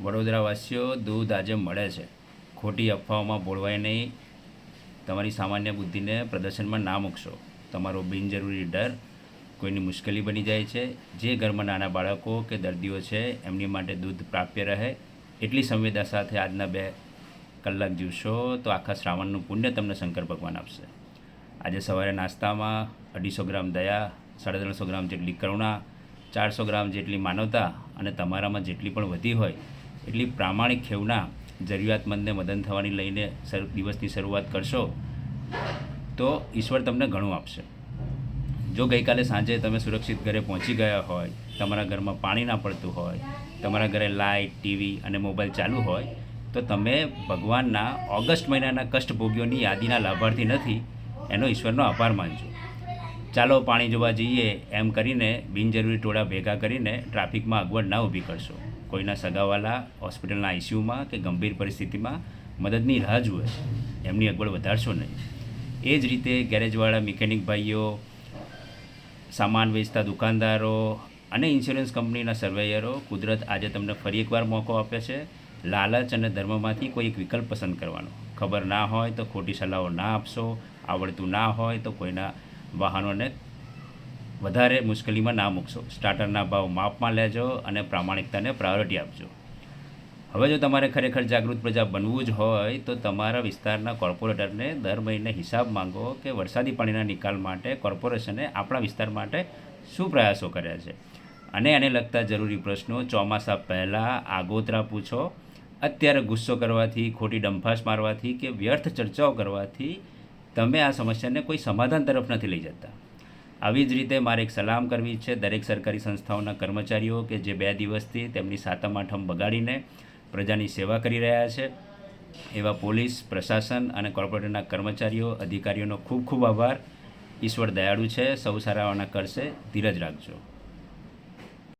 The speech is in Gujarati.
વડોદરાવાસીઓ દૂધ આજે મળે છે. ખોટી અફવાઓમાં બોલવાય નહીં. તમારી સામાન્ય બુદ્ધિને પ્રદર્શનમાં ના મૂકશો. તમારો બિનજરૂરી ડર કોઈની મુશ્કેલી બની જાય છે. જે ઘરમાં નાના બાળકો કે દર્દીઓ છે એમની માટે દૂધ પ્રાપ્ય રહે એટલી સંવેદના સાથે આજના 2 કલાક જીવશો તો આખા શ્રાવણનું પુણ્ય તમને શંકર ભગવાન આપશે. આજે સવારે નાસ્તામાં 250 ગ્રામ દયા, 350 ગ્રામ જેટલી કરુણા, 400 ગ્રામ જેટલી માનવતા અને તમારામાં જેટલી પણ વધી હોય એટલી પ્રામાણિક ખેવના જરૂરિયાતમંદને મદદ થવાની લઈને દિવસની શરૂઆત કરશો તો ઈશ્વર તમને ઘણું આપશે. જો ગઈકાલે સાંજે તમે સુરક્ષિત ઘરે પહોંચી ગયા હોય, તમારા ઘરમાં પાણી ના પડતું હોય, તમારા ઘરે લાઇટ, ટીવી અને મોબાઈલ ચાલુ હોય તો તમે ભગવાનના ઓગસ્ટ મહિનાના કષ્ટભોગીઓની યાદીના લાભાર્થી નથી, એનો ઈશ્વરનો આભાર માનજો. ચાલો પાણી જોવા જઈએ એમ કરીને બિનજરૂરી ટોળા ભેગા કરીને ટ્રાફિકમાં અગવડ ના ઊભી કરશો. કોઈના સગાવાલા હોસ્પિટલના આઈસીયુમાં કે ગંભીર પરિસ્થિતિમાં મદદની રાહ જુએ છે, એમની અગવડ વધારશો નહીં. એ જ રીતે ગેરેજવાળા મિકેનિક ભાઈઓ, સામાન વેચતા દુકાનદારો અને ઇન્સ્યોરન્સ કંપનીના સર્વેયરો, કુદરત આજે તમને ફરી એકવાર મોકો આપે છે લાલચ અને ધર્મમાંથી કોઈ એક વિકલ્પ પસંદ કરવાનો. ખબર ના હોય તો ખોટી સલાહો ના આપશો. આવડતું ના હોય તો કોઈના વાહનોને વધારે મુશ્કેલીમાં ના મૂકશો. સ્ટાર્ટરના ભાવ માપમાં લેજો અને પ્રામાણિકતાને પ્રાયોરિટી આપજો. હવે જો તમારે ખરેખર જાગૃત પ્રજા બનવું જ હોય તો તમારા વિસ્તારના કોર્પોરેટરને દર મહિને હિસાબ માંગો કે વરસાદી પાણીના નિકાલ માટે કોર્પોરેશને આપણા વિસ્તાર માટે શું પ્રયાસો કર્યા છે અને એને લગતા જરૂરી પ્રશ્નો ચોમાસા પહેલાં આગોતરા પૂછો. અત્યારે ગુસ્સો કરવાથી, ખોટી ડંફાસ મારવાથી કે વ્યર્થ ચર્ચાઓ કરવાથી તમે આ સમસ્યાને કોઈ સમાધાન તરફ નથી લઈ જતા. આવી જ રીતે મારે એક સલામ કરવી છે દરેક સરકારી સંસ્થાઓના કર્મચારીઓ કે જે 2 દિવસથી તેમની સાતમ આઠમ બગાડીને પ્રજાની સેવા કરી રહ્યા છે. એવા પોલીસ, પ્રશાસન અને કોર્પોરેટરના કર્મચારીઓ, અધિકારીઓનો ખૂબ ખૂબ આભાર. ઈશ્વર દયાળુ છે, સૌ સારાવાના કરશે. ધીરજ રાખજો.